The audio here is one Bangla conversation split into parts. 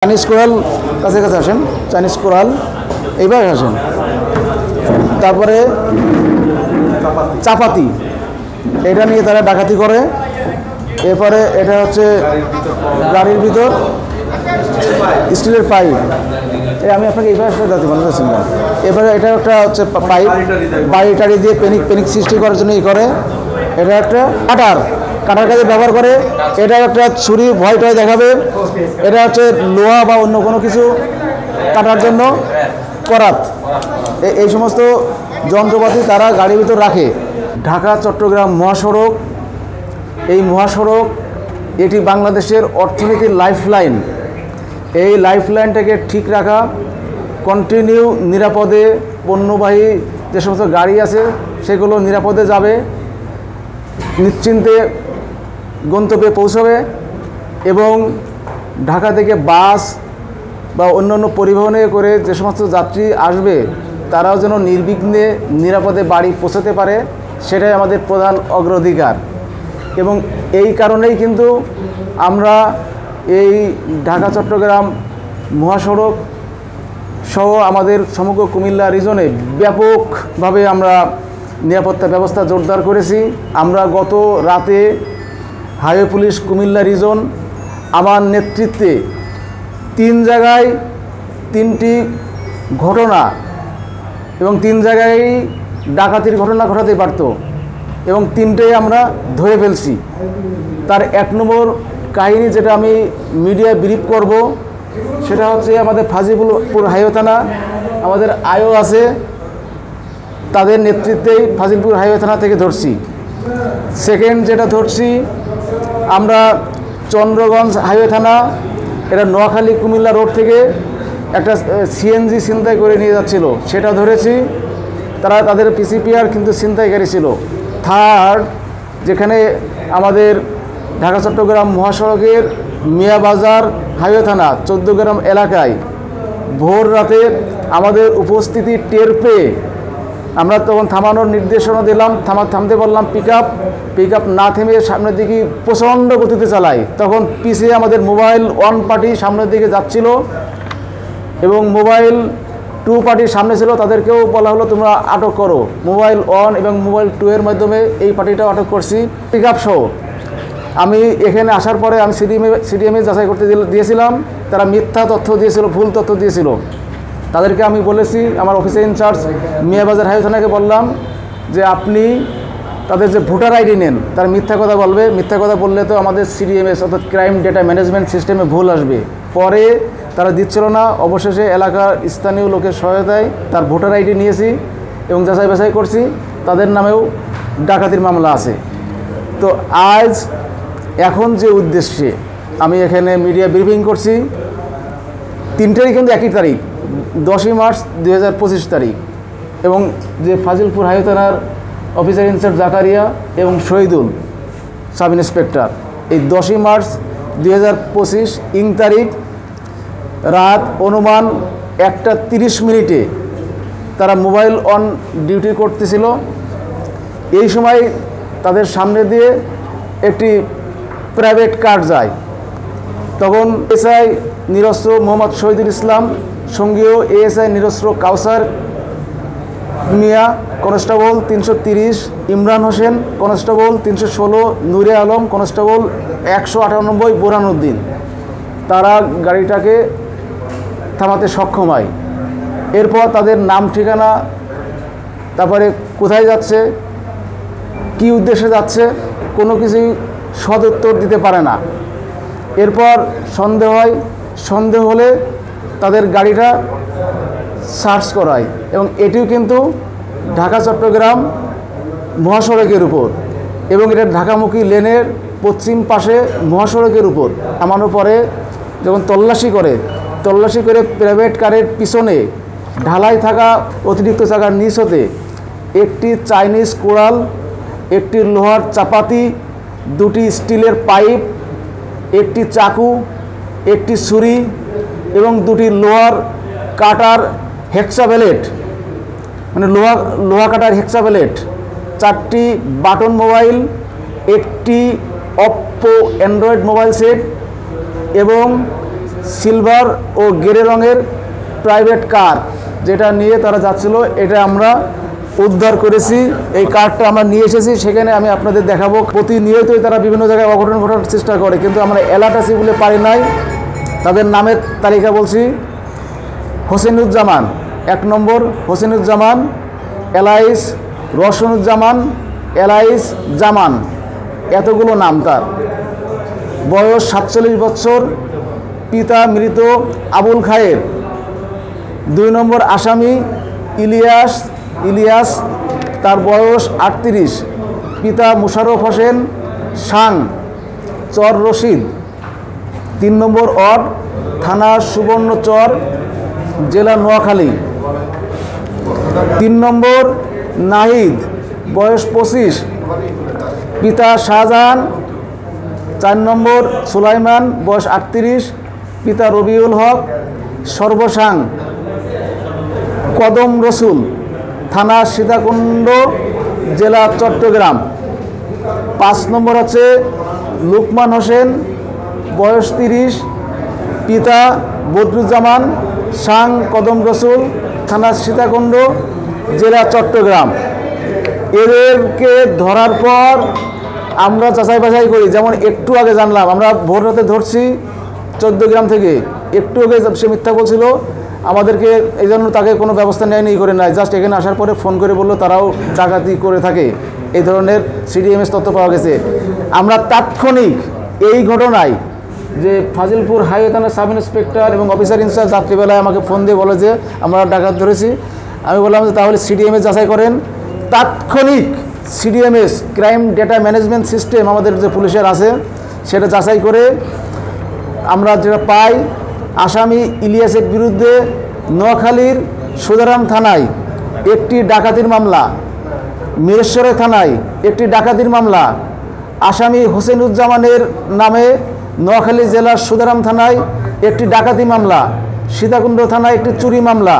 চাইনিজ কোরাল কাছে কাছে আসেন, চাইনিজ কোরাল এইভাবে আসেন। তারপরে চাপাতি, এটা নিয়ে তারা ডাকাতি করে। এরপরে এটা হচ্ছে গাড়ির ভিতর স্টিলের পাইপ, আমি আপনাকে এইভাবে দাঁড়াতে মনে করছেন না। এবারে এটা একটা হচ্ছে পাইপ, বাড়ি টাড়ি দিয়ে পেনিক সৃষ্টি করার জন্য ই করে। এটা একটা কাটার কাজে ব্যবহার করে। এটা একটা ছুরি, ভয় টয় দেখাবে। এটা হচ্ছে লোহা বা অন্য কোনো কিছু কাটার জন্য করাত। এই সমস্ত যন্ত্রপাতি তারা গাড়ির ভিতর রাখে। ঢাকা চট্টগ্রাম মহাসড়ক, এই মহাসড়ক এটি বাংলাদেশের অর্থনীতির লাইফলাইন। এই লাইফলাইনটাকে ঠিক রাখা, কন্টিনিউ নিরাপদে পণ্যবাহী যে সমস্ত গাড়ি আছে সেগুলো নিরাপদে যাবে, নিশ্চিন্তে গন্তব্যে পৌঁছবে। এবং ঢাকা থেকে বাস বা অন্যান্য পরিবহনে করে যে সমস্ত যাত্রী আসবে তারাও যেন নির্বিঘ্নে নিরাপদে বাড়ি পৌঁছাতে পারে, সেটাই আমাদের প্রধান অগ্রাধিকার। এবং এই কারণেই কিন্তু আমরা এই ঢাকা চট্টগ্রাম মহাসড়ক সহ আমাদের সমগ্র কুমিল্লা রিজনে ব্যাপকভাবে আমরা নিরাপত্তা ব্যবস্থা জোরদার করেছি। আমরা গত রাতে হাইওয়ে পুলিশ কুমিল্লা রিজন আমার নেতৃত্বে 3 জায়গায় 3টি ঘটনা এবং 3 জায়গায় ডাকাতির ঘটনা ঘটাতে পারত, এবং 3টেই আমরা ধরে ফেলছি। তার 1 নম্বর কাহিনী যেটা আমি মিডিয়ায় ব্রিফ করব, সেটা হচ্ছে আমাদের ফাজিলপুর হাইওয়ে থানা, আমাদের আইও আছে, তাদের নেতৃত্বেই ফাজিলপুর হাইওয়ে থানা থেকে ধরছি। সেকেন্ড যেটা ধরছি আমরা চন্দ্রগঞ্জ হাইওয়ে থানা, এটা নোয়াখালী কুমিল্লা রোড থেকে একটা সিএনজি ছিনতাই করে নিয়ে যাচ্ছিল, সেটা ধরেছি। তারা তাদের পিসিপিআর কিন্তু ছিনতাইকারী ছিল। থার্ড, যেখানে আমাদের ঢাকা চট্টগ্রাম মহাসড়কের মিয়াবাজার হাইওয়ে থানা 14 গ্রাম এলাকায় ভোর রাতে আমাদের উপস্থিতি টের পেয়ে আমরা তখন থামানোর নির্দেশনা দিলাম, থামতে বললাম। পিক আপ না থেমে সামনের দিকে প্রচণ্ড গতিতে চালাই। তখন পিছিয়ে আমাদের মোবাইল 1 পার্টি সামনের দিকে যাচ্ছিল এবং মোবাইল 2 পার্টি সামনে ছিল, তাদেরকেও বলা হলো তোমরা আটক করো। মোবাইল 1 এবং মোবাইল 2 এর মাধ্যমে এই পার্টিটাও আটক করছি। পিক আপ সহ আমি এখানে আসার পরে আমি সিডিএমে যাচাই করতে দিয়েছিলাম, তারা মিথ্যা তথ্য দিয়েছিল, ভুল তথ্য দিয়েছিল। তাদেরকে আমি বলেছি, আমার অফিসের ইনচার্জ মিয়াবাজার হাইওয়ে থানাকে বললাম যে আপনি তাদের যে ভোটার আইডি নেন, তার মিথ্যা কথা বলবে। মিথ্যা কথা বললে তো আমাদের সিডিএমএস অর্থাৎ ক্রাইম ডেটা ম্যানেজমেন্ট সিস্টেমে ভুল আসবে। পরে তারা দিচ্ছিল না, অবশেষে এলাকার স্থানীয় লোকের সহায়তায় তার ভোটার আইডি নিয়েছি এবং যাচাই বাছাই করছি, তাদের নামেও ডাকাতির মামলা আছে। তো আজ এখন যে উদ্দেশ্যে আমি এখানে মিডিয়া ব্রিফিং করছি, 3টেই কিন্তু একই তারিখ, 10ই মার্চ 2025 তারিখ। এবং যে ফাজিলপুর হাইওয়ে থানার অফিসার ইনচার্জ জাকারিয়া এবং শহীদুল সাব ইন্সপেক্টর, এই 10ই মার্চ 2025 তারিখ রাত অনুমান 1টা 30 তারা মোবাইল অন ডিউটি করতেছিল। এই সময় তাদের সামনে দিয়ে একটি প্রাইভেট কার যায়। তখন এসআই নিরস্ত্র মোহাম্মদ শহীদুল ইসলাম, সঙ্গীয় এএসআই নিরস্ত্র কাউসার মিয়া, কনস্টেবল 330 ইমরান হোসেন, কনস্টেবল 316 নূরে আলম, কনস্টেবল 198 বোরহানুদ্দিন, তারা গাড়িটাকে থামাতে সক্ষম হয়। এরপর তাদের নাম ঠিকানা, তারপরে কোথায় যাচ্ছে, কি উদ্দেশ্যে যাচ্ছে, কোনো কিছুই সদুত্তর দিতে পারে না। এরপর সন্দেহ হলে তাদের গাড়িটা সার্চ করায়, এবং এটিও কিন্তু ঢাকা চট্টগ্রাম মহাসড়কের উপর, এবং এটা ঢাকামুখী লেনের পশ্চিম পাশে মহাসড়কের উপর। নামানোর পরে যখন তল্লাশি করে প্রাইভেট কারের পিছনে ঢালাই থাকা অতিরিক্ত চাকার নিচ হতে একটি চাইনিজ কোরাল, একটি লোহার চাপাতি, 2টি স্টিলের পাইপ, একটি চাকু, একটি ছুরি এবং 2টি লোহার কাটার হেক্সাভেলেট, মানে লোহা কাটার হেক্সাভেলেট, 4টি বাটন মোবাইল, একটি অপ্পো অ্যান্ড্রয়েড মোবাইল সেট এবং সিলভার ও গ্রে রঙের প্রাইভেট কার, যেটা নিয়ে তারা যাচ্ছিল, এটা আমরা উদ্ধার করেছি। এই কারটা আমরা নিয়ে এসেছি, সেখানে আমি আপনাদের দেখাবো। প্রতিনিয়তই তারা বিভিন্ন জায়গায় অঘটন ঘটানোর চেষ্টা করে, কিন্তু আমরা অ্যালার্ট আছি বলে পারি নাই। তাদের নামের তালিকা বলছি: হোসেনুজ্জামান 1 নম্বর, হোসেনুজ্জামান, এলাইস রওশনুজ্জামান, এলাইস জামান, এতগুলো নাম তার। বয়স 47 বছর, পিতা মৃত আবুল খায়ের। 2 নম্বর আসামি ইলিয়াস, তার বয়স 38, পিতা মুশাররফ হোসেন শাং, চর রশিদ। 3 নম্বর ওয়ার্ড, থানা সুবর্ণচর, জেলা নোয়াখালী। 3 নম্বর নাহিদ, বয়স 25, পিতা শাহজাহান। 4 নম্বর সুলাইমান, বয়স 38, পিতা রবিউল হক, সর্বসাং, কদম রসুল, থানা সীতাকুণ্ড, জেলা চট্টগ্রাম। 5 নম্বর হচ্ছে লুকমান হোসেন, বয়স 30, পিতা বদরুজ্জামান সাং, কদম রসুল, থানা সীতাকুণ্ড, জেলা চট্টগ্রাম। এদেরকে ধরার পর আমরা যাচাই বাছাই করি। যেমন একটু আগে জানলাম, আমরা ভোর রাতে ধরছি 14 গ্রাম থেকে। একটু আগে সে মিথ্যা বলছিল, আমাদেরকে এই জন্য তাকে কোনো ব্যবস্থা নেয়নি, করে নাই। জাস্ট এখানে আসার পরে ফোন করে বললো তারাও ডাকাতি করে থাকে। এই ধরনের সিডিএমএস তথ্য পাওয়া গেছে। আমরা তাৎক্ষণিক এই ঘটনায় যে ফাজিলপুর হাইওয়ে থানার সাব ইন্সপেক্টর এবং অফিসার ইনচার্জ রাত্রিবেলায় আমাকে ফোন দিয়ে বলে যে আমরা ডাকাত ধরেছি। আমি বললাম যে তাহলে সিডিএমএস যাচাই করেন। তাৎক্ষণিক CDMS, crime data management system আমাদের যে পুলিশের আছে, সেটা যাচাই করে আমরা যেটা পাই, আসামি ইলিয়াসের বিরুদ্ধে নোয়াখালীর সুদারাম থানায় একটি ডাকাতির মামলা, মিরেশ্বরে থানায় একটি ডাকাতির মামলা, আসামি হোসেনুজ্জামানের নামে নোয়াখালী জেলার সুদারাম থানায় একটি ডাকাতি মামলা, সীতাকুণ্ড থানায় একটি চুরি মামলা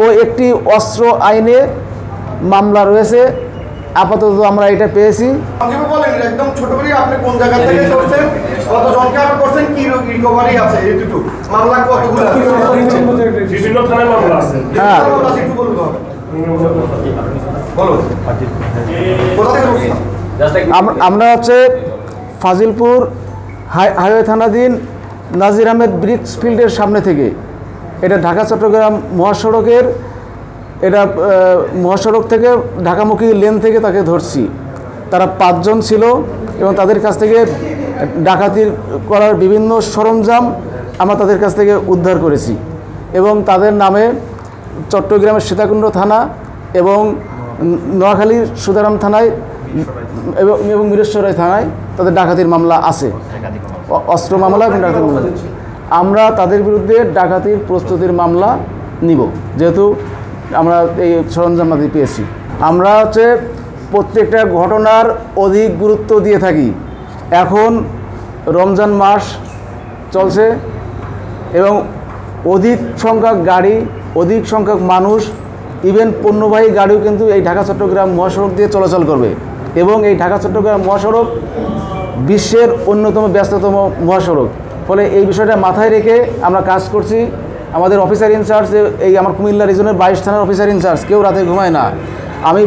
ও একটি অস্ত্র আইনে মামলা রয়েছে। আপাতত আমরা এটা পেয়েছি। একদম ছোট করে আপনি কোন জায়গা থেকে করছেন, কতজনকে আপনি করছেন, কি রিকভারি আছে, এই দুটো মামলা কতগুলো আছে? বিভিন্ন থানায় মামলা আছে। হ্যাঁ, একটু বলুন। বলো কোথা থেকে করছেন? আমরা হচ্ছে ফাজিলপুর হাইওয়ে থানাধীন নাজির আহমেদ ব্রিক্স ফিল্ডের সামনে থেকে। এটা ঢাকা চট্টগ্রাম মহাসড়কের, এটা মহাসড়ক থেকে ঢাকামুখী লেন থেকে তাকে ধরছি। তারা 5 জন ছিল এবং তাদের কাছ থেকে ডাকাতির করার বিভিন্ন সরঞ্জাম আমরা তাদের কাছ থেকে উদ্ধার করেছি এবং তাদের নামে চট্টগ্রামের সীতাকুণ্ড থানা এবং নোয়াখালীর সুদারাম থানায় এবং মিরেশ্বরাই থানায় তাদের ডাকাতির মামলা আছে, অস্ত্র মামলা এবং ডাকাতির মামলা। আমরা তাদের বিরুদ্ধে ডাকাতির প্রস্তুতির মামলা নিব, যেহেতু আমরা এই সরঞ্জামাদি পেয়েছি। আমরা হচ্ছে প্রত্যেকটা ঘটনার অধিক গুরুত্ব দিয়ে থাকি। এখন রমজান মাস চলছে এবং অধিক সংখ্যক গাড়ি, অধিক সংখ্যক মানুষ, ইভেন পণ্যবাহী গাড়িও কিন্তু এই ঢাকা চট্টগ্রাম মহাসড়ক দিয়ে চলাচল করবে এবং এই ঢাকা চট্টগ্রাম মহাসড়ক বিশ্বের অন্যতম ব্যস্ততম মহাসড়ক। ফলে এই বিষয়টা মাথায় রেখে আমরা কাজ করছি। আমাদের অফিসার ইনচার্জ, এই আমার কুমিল্লা রিজনের 22 থানার অফিসার ইনচার্জ, কেউ রাতে ঘুমায় না। আমি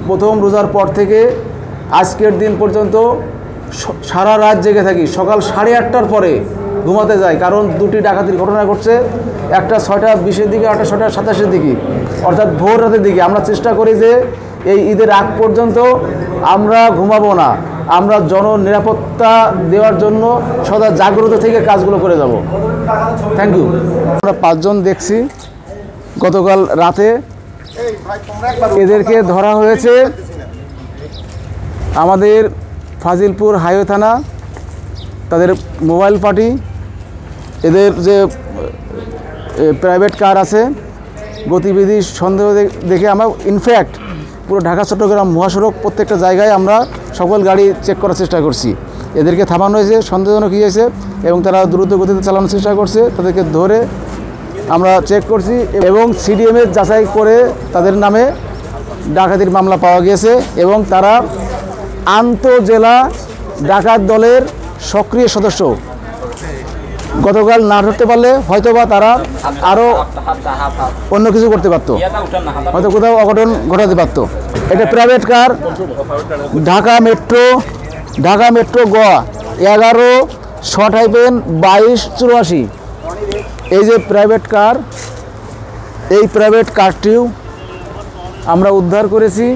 প্রথম রোজার পর থেকে আজকের দিন পর্যন্ত সারা রাত জেগে থাকি। সকাল 8:30টার পরে ঘুমাতে যাই, কারণ 2টি ডাকাতির ঘটনা ঘটছে, একটা 6:20-এর দিকে, একটা 6:27-এর দিকে, অর্থাৎ ভোর রাতের দিকে। আমরা চেষ্টা করি যে এই ঈদের আগ পর্যন্ত আমরা ঘুমাবো না, আমরা জননিরাপত্তা দেওয়ার জন্য সদা জাগ্রত থেকে কাজগুলো করে যাব। Thank you. আমরা 5 জন দেখছি গতকাল রাতে, এদেরকে ধরা হয়েছে আমাদের ফাজিলপুর হাইওয়ে থানা, তাদের মোবাইল পার্টি, এদের যে প্রাইভেট কার আছে, গতিবিধি সন্দেহ দেখে আমরা ইনফ্যাক্ট পুরো ঢাকা চট্টগ্রাম মহাসড়ক প্রত্যেকটা জায়গায় আমরা সকল গাড়ি চেক করার চেষ্টা করছি। এদেরকে থামানো হয়েছে, সন্দেহজনক কী হয়েছে এবং তারা দ্রুত গতিতে চালানোর চেষ্টা করছে। তাদেরকে ধরে আমরা চেক করছি এবং সিডিএমএস যাচাই করে তাদের নামে ডাকাতির মামলা পাওয়া গিয়েছে এবং তারা আন্তঃজেলা ডাকাত দলের সক্রিয় সদস্য। গতকাল না ধরতে পারলে হয়তোবা তারা আরও অন্য কিছু করতে পারতো, হয়তো কোথাও অঘটন ঘটাতে পারতো। এটা প্রাইভেট কার, ঢাকা মেট্রো গ 11/2284। এই যে প্রাইভেট কার, এই প্রাইভেট কারটিও আমরা উদ্ধার করেছি।